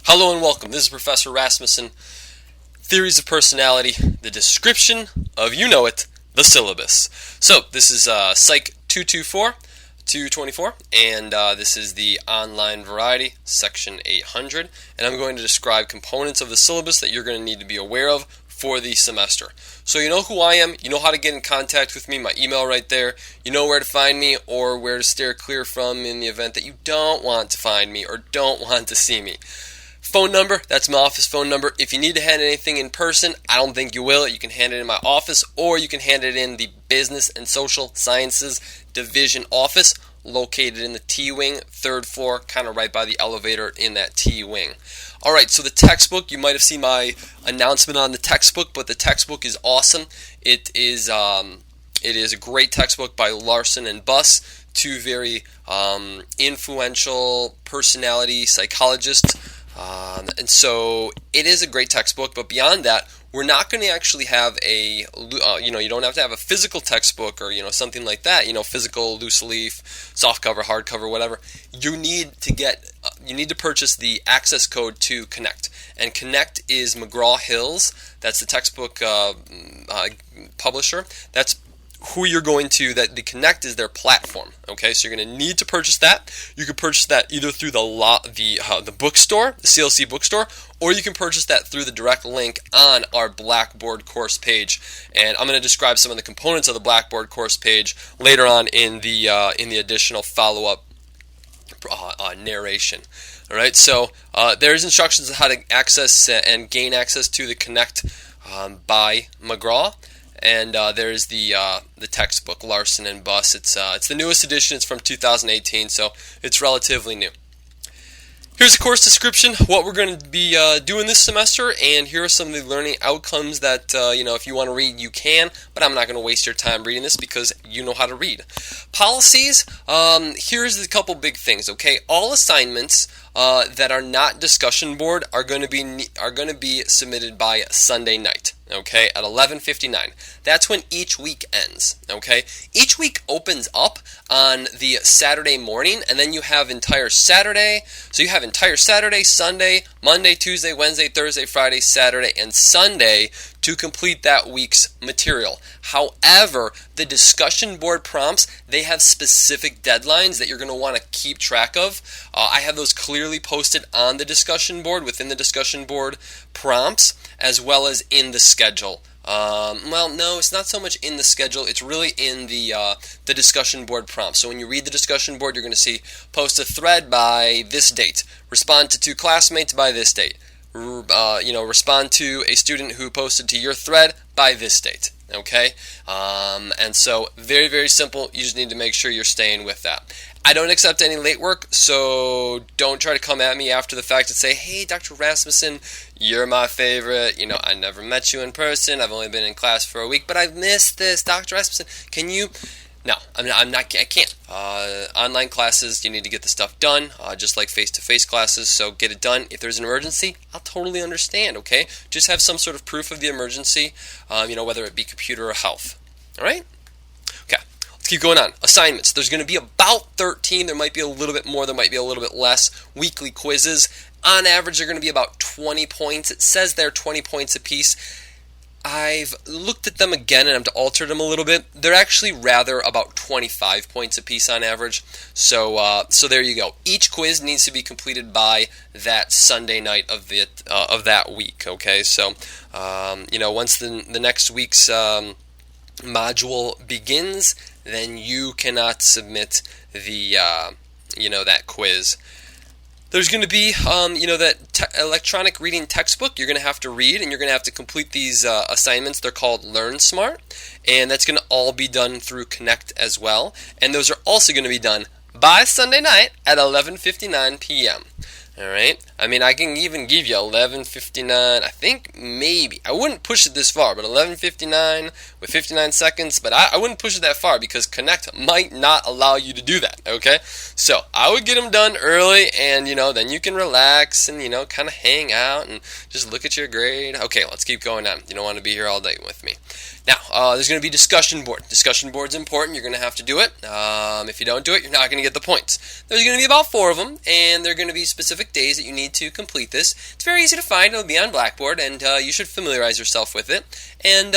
Hello and welcome. This is Professor Rasmussen. Theories of Personality, the description of, the syllabus. So, this is Psych 224, and this is the online variety, section 800, and I'm going to describe components of the syllabus that you're going to need to be aware of for the semester. So you know who I am, you know how to get in contact with me, my email right there, you know where to find me or where to steer clear from in the event that you don't want to find me or don't want to see me. Phone number, that's my office phone number. If you need to hand anything in person, I don't think you will. You can hand it in my office or you can hand it in the Business and Social Sciences Division office located in the T-Wing, third floor, kind of right by the elevator in that T-Wing. Alright, so the textbook, you might have seen my announcement on the textbook, but the textbook is awesome. It is a great textbook by Larson and Buss, two very influential personality psychologists. And so it is a great textbook, but beyond that, we're not going to actually have a, you don't have to have a physical textbook or, something like that, physical, loose leaf, soft cover, hard cover, whatever. You need to purchase the access code to Connect. And Connect is McGraw-Hill's. That's the textbook publisher. That's who you're going to, that the Connect is their platform. Okay, so you're going to need to purchase that. You can purchase that either through the bookstore, the CLC bookstore, or you can purchase that through the direct link on our Blackboard course page. And I'm going to describe some of the components of the Blackboard course page later on in the additional follow-up narration. All right, so there's instructions on how to access and gain access to the Connect by McGraw. And there's the textbook, Larson and Buss. It's the newest edition. It's from 2018, so it's relatively new. Here's the course description, what we're going to be doing this semester, and here are some of the learning outcomes that, if you want to read, you can, but I'm not going to waste your time reading this because you know how to read. Policies, here's a couple big things, okay? All assignments that are not discussion board are going to be submitted by Sunday night. Okay, at 11:59. That's when each week ends. Okay, each week opens up on the Saturday morning, and then you have entire Saturday. So you have entire Saturday, Sunday, Monday, Tuesday, Wednesday, Thursday, Friday, Saturday, and Sunday to complete that week's material. However, the discussion board prompts, they have specific deadlines that you're going to want to keep track of. I have those clearly posted on the discussion board, within the discussion board prompts, as well as in the schedule. Well, no, it's not so much in the schedule. It's really in the discussion board prompt. So when you read the discussion board, you're going to see post a thread by this date, respond to 2 classmates by this date, respond to a student who posted to your thread by this date. Okay, and so very, very simple. You just need to make sure you're staying with that. I don't accept any late work, so don't try to come at me after the fact and say, hey, Dr. Rasmussen, you're my favorite. I never met you in person. I've only been in class for a week, but I've missed this. Dr. Rasmussen, can you? No, I can't. Online classes, you need to get the stuff done, just like face-to-face classes, so get it done. If there's an emergency, I'll totally understand, okay? Just have some sort of proof of the emergency, whether it be computer or health. All right? Okay, let's keep going on. Assignments. There's going to be about 13. There might be a little bit more. There might be a little bit less. Weekly quizzes. On average, they're going to be about 20 points. It says they're 20 points apiece. I've looked at them again and I've altered them a little bit. They're actually rather about 25 points apiece on average. So there you go. Each quiz needs to be completed by that Sunday night of that week. Okay, so once the next week's module begins, then you cannot submit the that quiz. There's going to be, that electronic reading textbook you're going to have to read, and you're going to have to complete these assignments. They're called LearnSmart, and that's going to all be done through Connect as well. And those are also going to be done by Sunday night at 11:59 p.m. All right. I mean, I can even give you 11:59. I think maybe I wouldn't push it this far, but 11:59 with 59 seconds. But I wouldn't push it that far because Connect might not allow you to do that. Okay. So I would get them done early, and then you can relax and kind of hang out and just look at your grade. Okay, let's keep going on. You don't want to be here all day with me. Now, there's going to be discussion board. Discussion board's important. You're going to have to do it. If you don't do it, you're not going to get the points. There's going to be about 4 of them, and they're going to be specific specific days that you need to complete this. It's very easy to find. It'll be on Blackboard, and you should familiarize yourself with it. And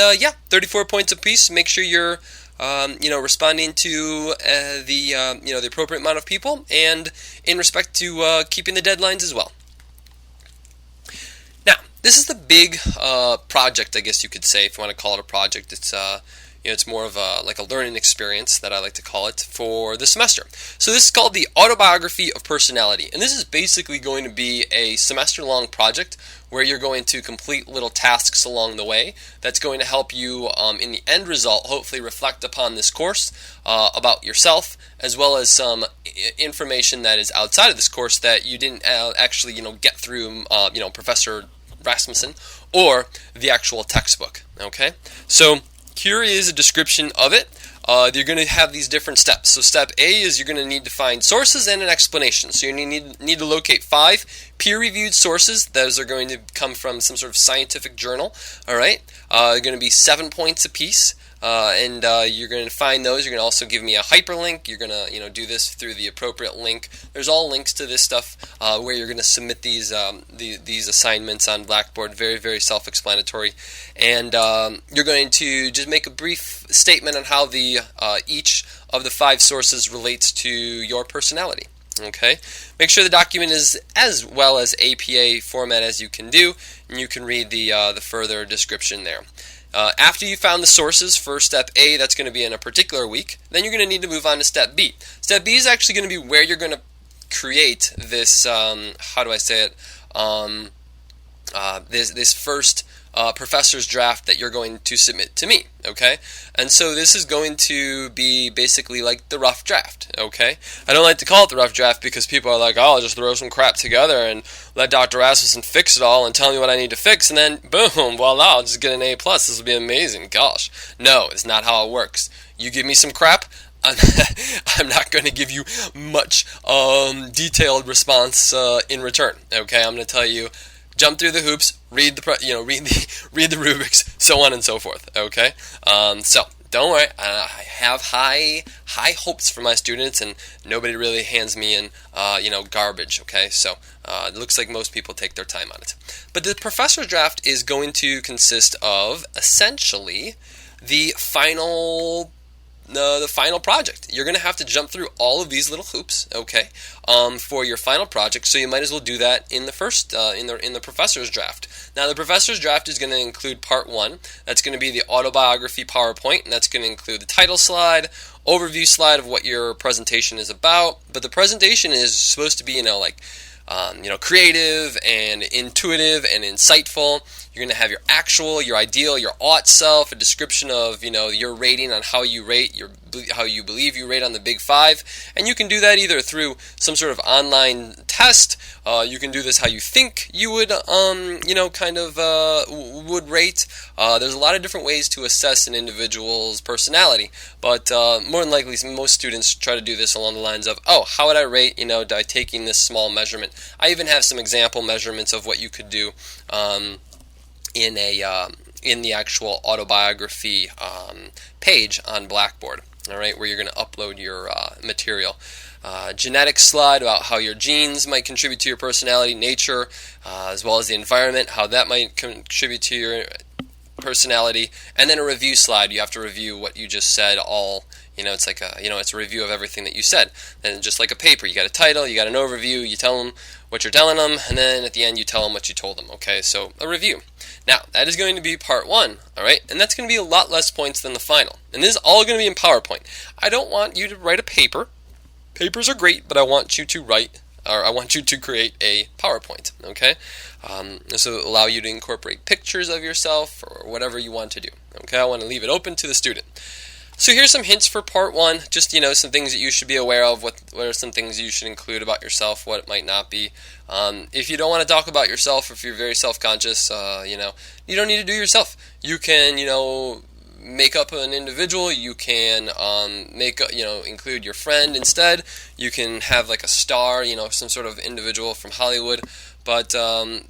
34 points apiece. Make sure you're responding to the appropriate amount of people, and in respect to keeping the deadlines as well. Now, this is the big project, I guess you could say, if you want to call it a project. It's more of a learning experience that I like to call it for the semester. So this is called the Autobiography of Personality, and this is basically going to be a semester-long project where you're going to complete little tasks along the way that's going to help you in the end result hopefully reflect upon this course about yourself, as well as some information that is outside of this course that you didn't actually get through Professor Rasmussen or the actual textbook. Okay, so here is a description of it. You're going to have these different steps. So step A is you're going to need to find sources and an explanation. So you need to locate 5 peer-reviewed sources. Those are going to come from some sort of scientific journal. All right, they're going to be 7 points apiece. And you're going to find those. You're going to also give me a hyperlink. You're going to do this through the appropriate link. There's all links to this stuff where you're going to submit these assignments on Blackboard. Very, very self-explanatory. And you're going to just make a brief statement on how each of the 5 sources relates to your personality. Okay. Make sure the document is as well as APA format as you can do, and you can read the further description there. After you found the sources for step A, that's going to be in a particular week, then you're going to need to move on to step B. Step B is actually going to be where you're going to create this, this first professor's draft that you're going to submit to me, okay? And so this is going to be basically like the rough draft, okay? I don't like to call it the rough draft because people are like, oh, I'll just throw some crap together and let Dr. Rasmussen fix it all and tell me what I need to fix, and then boom, voila, I'll just get an A+. This will be amazing. Gosh. No, it's not how it works. You give me some crap, I'm not going to give you much detailed response in return, okay? I'm going to tell you, jump through the hoops, read the rubrics, so on and so forth. Okay, so don't worry. I have high hopes for my students, and nobody really hands me in garbage. Okay, so it looks like most people take their time on it. But the professor's draft is going to consist of essentially the final project. You're going to have to jump through all of these little hoops, okay, for your final project. So you might as well do that in the first in the professor's draft. Now the professor's draft is going to include part 1. That's going to be the autobiography PowerPoint, and that's going to include the title slide, overview slide of what your presentation is about. But the presentation is supposed to be creative and intuitive and insightful. You're going to have your ideal, your ought self, a description of your rating on how you rate, how you believe you rate on the Big 5, and you can do that either through some sort of online test. You can do this how you think you would, would rate. There's a lot of different ways to assess an individual's personality, but more than likely, most students try to do this along the lines of, oh, how would I rate, by taking this small measurement. I even have some example measurements of what you could do in the actual autobiography page on Blackboard. All right, where you're going to upload your material. Genetics slide about how your genes might contribute to your personality, nature, as well as the environment, how that might contribute to your personality, and then a review slide. You have to review what you just said. It's like it's a review of everything that you said. And just like a paper, you got a title, you got an overview, you tell them what you're telling them, and then at the end you tell them what you told them. Okay, so a review. Now, that is going to be part 1, all right? And that's going to be a lot less points than the final. And this is all going to be in PowerPoint. I don't want you to write a paper. Papers are great, but I want you to create a PowerPoint, okay? This will allow you to incorporate pictures of yourself or whatever you want to do, okay? I want to leave it open to the student. So here's some hints for part 1, just some things that you should be aware of, what are some things you should include about yourself, what it might not be. If you don't want to talk about yourself, or if you're very self-conscious, you don't need to do yourself. You can, make up an individual. You can include your friend instead. You can have like a star, some sort of individual from Hollywood. but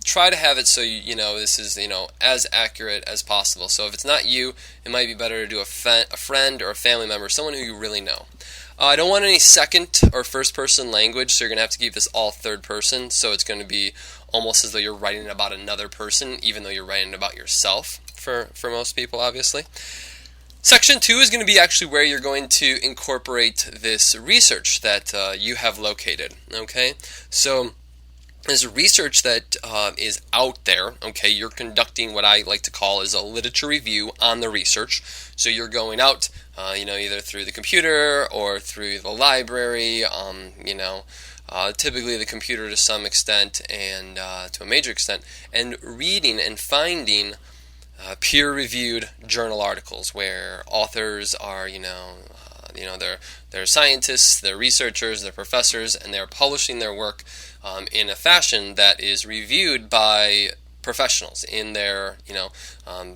try to have it so you know this is as accurate as possible. So if it's not you, it might be better to do a friend or a family member, someone who you really know. I don't want any second or first person language, so you're going to have to keep this all third person, so it's going to be almost as though you're writing about another person, even though you're writing about yourself for most people, obviously. Section 2 is going to be actually where you're going to incorporate this research that you have located, okay? So there's research that is out there, okay? You're conducting what I like to call is a literature review on the research. So you're going out, either through the computer or through the library, typically the computer to some extent and to a major extent, and reading and finding peer-reviewed journal articles where authors are, they're scientists, they're researchers, they're professors, and they're publishing their work in a fashion that is reviewed by professionals in their,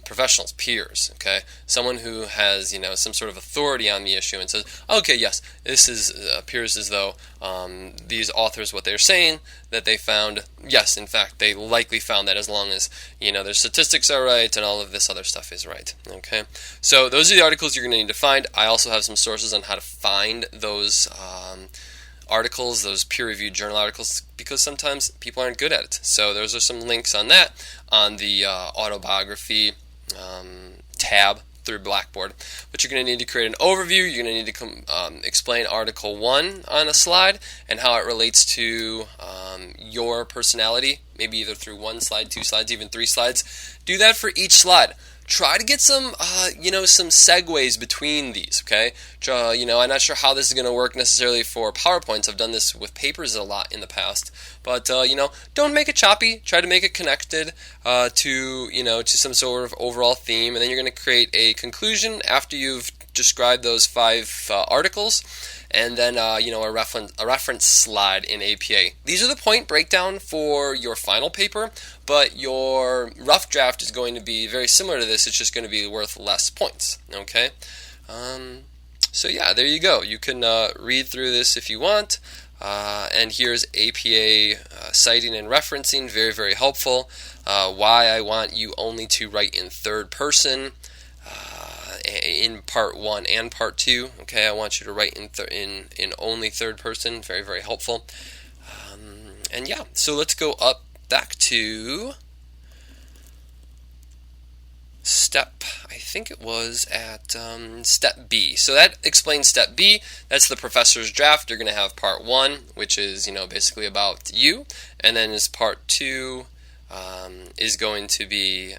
professionals, peers, okay? Someone who has, some sort of authority on the issue and says, okay, yes, this appears as though these authors, what they're saying that they found, yes, in fact, they likely found that as long as, their statistics are right and all of this other stuff is right, okay? So those are the articles you're going to need to find. I also have some sources on how to find those articles, those peer-reviewed journal articles, because sometimes people aren't good at it. So those are some links on that on the autobiography tab through Blackboard. But you're going to need to create an overview. You're going to need to explain Article 1 on a slide and how it relates to your personality, maybe either through 1 slide, 2 slides, even 3 slides. Do that for each slide. Try to get some, some segues between these, okay? I'm not sure how this is going to work necessarily for PowerPoints. I've done this with papers a lot in the past. But, don't make it choppy. Try to make it connected to some sort of overall theme. And then you're going to create a conclusion after you've described those 5 articles. And then, a reference slide in APA. These are the point breakdown for your final paper, but your rough draft is going to be very similar to this. It's just going to be worth less points, okay? So yeah, there you go. You can read through this if you want. And here's APA citing and referencing, very, very helpful. Why I want you only to write in third person. In part 1 and part 2, okay, I want you to write in only third person, very, very helpful. And yeah, so let's go back to step, I think it was at step B. So that explains step B. That's the professor's draft. You're going to have part 1, which is, basically about you, and then is part 2 is going to be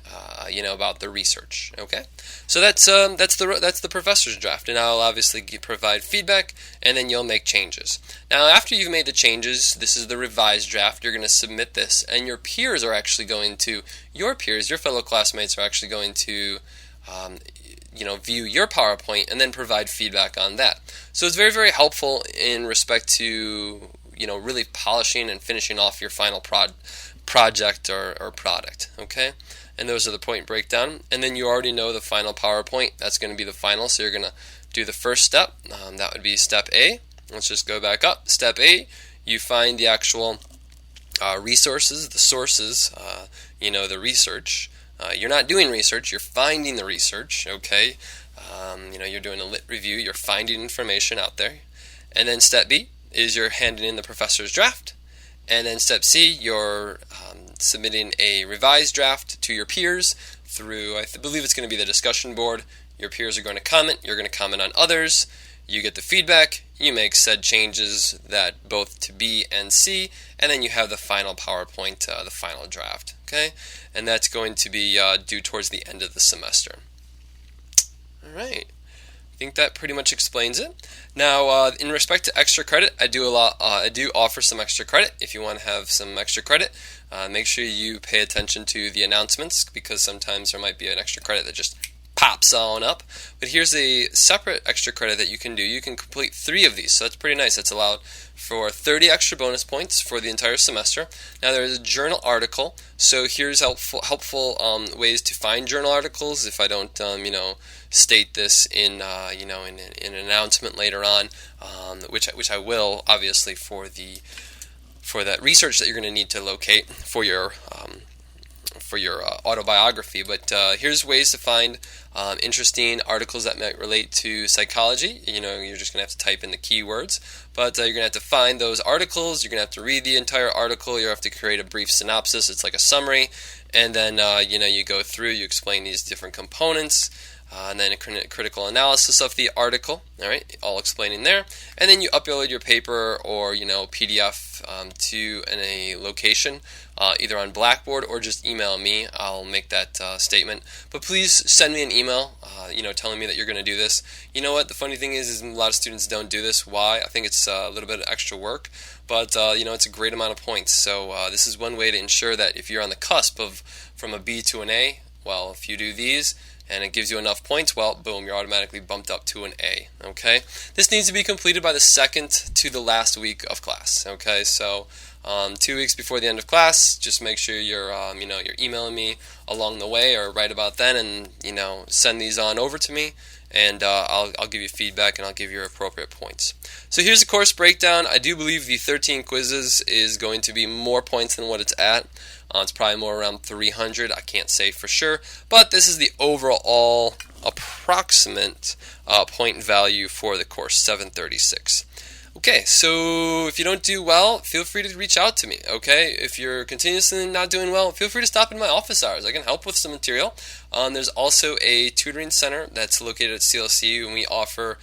about the research. Okay, so that's the professor's draft, and I'll obviously provide feedback, and then you'll make changes. Now, after you've made the changes, this is the revised draft. You're going to submit this, and your peers are actually going to your fellow classmates are actually going to view your PowerPoint and then provide feedback on that. So it's very, very helpful in respect to really polishing and finishing off your final project or product, okay? And those are the point breakdown. And then you already know the final PowerPoint. That's going to be the final, so you're going to do the first step. That would be step A. Let's just go back up. Step A, you find the actual resources, the sources, the research. You're not doing research, you're finding the research, okay? You're doing a lit review, you're finding information out there. And then step B is you're handing in the professor's draft. And then step C, you're submitting a revised draft to your peers through, I believe it's going to be the discussion board. Your peers are going to comment, you're going to comment on others, you get the feedback, you make said changes that both to B and C, and then you have the final PowerPoint, the final draft, okay? And that's going to be due towards the end of the semester. All right. I think that pretty much explains it. Now, in respect to extra credit, I do offer some extra credit. If you want to have some extra credit, make sure you pay attention to the announcements, because sometimes there might be an extra credit that just pops on up. But here's a separate extra credit that you can do. You can complete 3 of these, so that's pretty nice. That's allowed for 30 extra bonus points for the entire semester. Now, there is a journal article, so here's helpful ways to find journal articles. If I don't, state this in an announcement later on, which I will, obviously, for the that research that you're going to need to locate for your autobiography. But here's ways to find interesting articles that might relate to psychology. You're just going to have to type in the keywords, but you're going to have to find those articles. You're going to have to read the entire article. You have to create a brief synopsis. It's like a summary, and then you go through. You explain these different components. And then a critical analysis of the article, all right, all explaining there, and then you upload your paper or PDF to a location, either on Blackboard or just email me. I'll make that statement. But please send me an email, telling me that you're going to do this. You know what? The funny thing is a lot of students don't do this. Why? I think it's a little bit of extra work, but it's a great amount of points. So this is one way to ensure that if you're on the cusp of from a B to an A, well, if you do these and it gives you enough points, well, boom, you're automatically bumped up to an A, okay? This needs to be completed by the second to the last week of class, okay? So 2 weeks before the end of class, just make sure you're emailing me along the way or right about then, and send these on over to me, and I'll give you feedback and I'll give you your appropriate points. So here's the course breakdown. I do believe the 13 quizzes is going to be more points than what it's at. It's probably more around 300. I can't say for sure, but this is the overall approximate point value for the course, 736. Okay, so if you don't do well, feel free to reach out to me, okay? If you're continuously not doing well, feel free to stop in my office hours. I can help with some material. There's also a tutoring center that's located at CLC, and we offer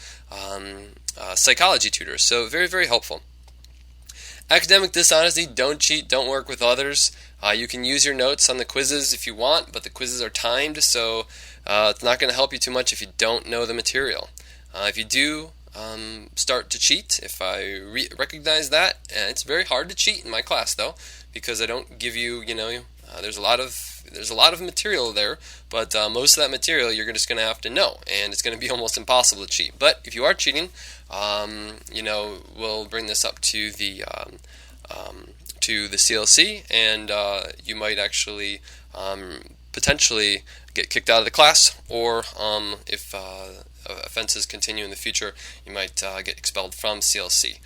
psychology tutors, so very, very helpful. Academic dishonesty, don't cheat, don't work with others. You can use your notes on the quizzes if you want, but the quizzes are timed, so it's not going to help you too much if you don't know the material. If you do start to cheat, if I recognize that, and it's very hard to cheat in my class though, because I don't give you, there's a lot of material there, but most of that material you're just going to have to know, and it's going to be almost impossible to cheat. But if you are cheating, we'll bring this up to the CLC, and you might actually potentially get kicked out of the class, or if offenses continue in the future, you might get expelled from CLC.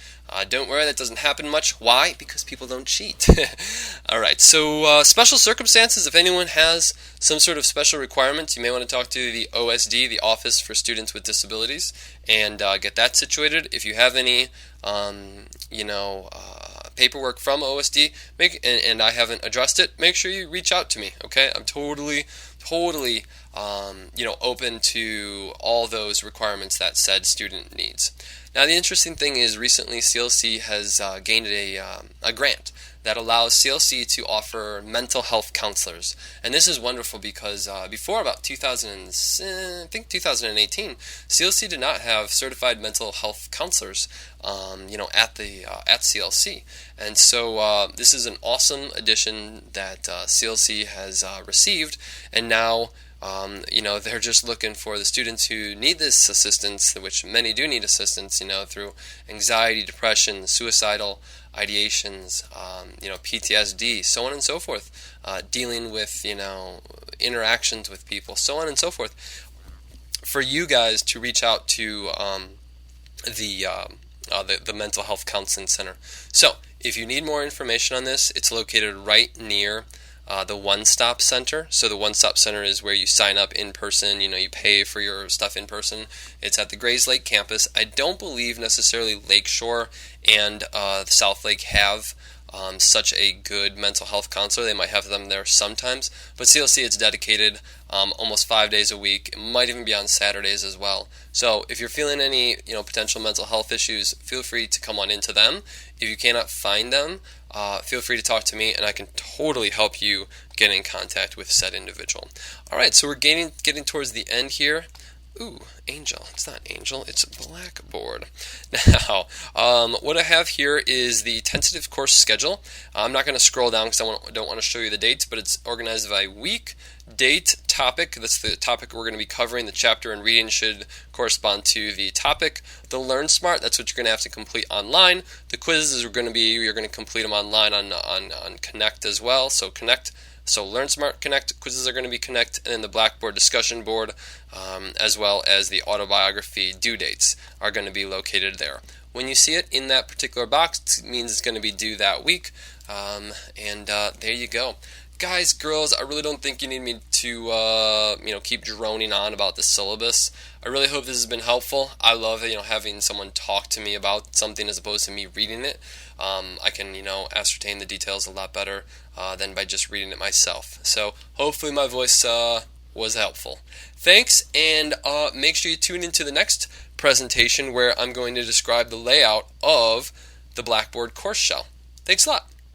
Don't worry, that doesn't happen much. Why? Because people don't cheat. Alright, so special circumstances, if anyone has some sort of special requirements, you may want to talk to the OSD, the Office for Students with Disabilities, and get that situated. If you have any paperwork from OSD and I haven't addressed it, make sure you reach out to me, okay? I'm totally open to all those requirements that said student needs. Now, the interesting thing is recently CLC has gained a grant that allows CLC to offer mental health counselors. And this is wonderful because before about 2018, CLC did not have certified mental health counselors at CLC. And so this is an awesome addition that CLC has received, and now they're just looking for the students who need this assistance, which many do need assistance, through anxiety, depression, suicidal ideations, PTSD, so on and so forth, dealing with, interactions with people, so on and so forth, for you guys to reach out to the Mental Health Counseling Center. So, if you need more information on this, it's located right near the One Stop Center. So the One Stop Center is where you sign up in person, you pay for your stuff in person. It's at the Grays Lake campus. I don't believe necessarily Lakeshore and South Lake have such a good mental health counselor. They might have them there sometimes, but CLC is dedicated almost 5 days a week. It might even be on Saturdays as well. So if you're feeling any potential mental health issues, feel free to come on into them. If you cannot find them, feel free to talk to me, and I can totally help you get in contact with said individual. All right, so we're getting towards the end here. Ooh, Angel. It's not Angel, it's Blackboard. Now, what I have here is the tentative course schedule. I'm not going to scroll down because I don't want to show you the dates, but it's organized by week, date, topic. That's the topic we're going to be covering. The chapter and reading should correspond to the topic. The LearnSmart, that's what you're going to have to complete online. The quizzes are going to be, you're going to complete them online on Connect as well. So Connect So LearnSmart Connect quizzes are going to be Connect, and then the Blackboard discussion board, as well as the autobiography due dates are going to be located there. When you see it in that particular box, it means it's going to be due that week, and there you go. Guys, girls, I really don't think you need me to keep droning on about the syllabus. I really hope this has been helpful. I love having someone talk to me about something as opposed to me reading it. I can ascertain the details a lot better than by just reading it myself. So hopefully my voice was helpful. Thanks, and make sure you tune into the next presentation where I'm going to describe the layout of the Blackboard course shell. Thanks a lot.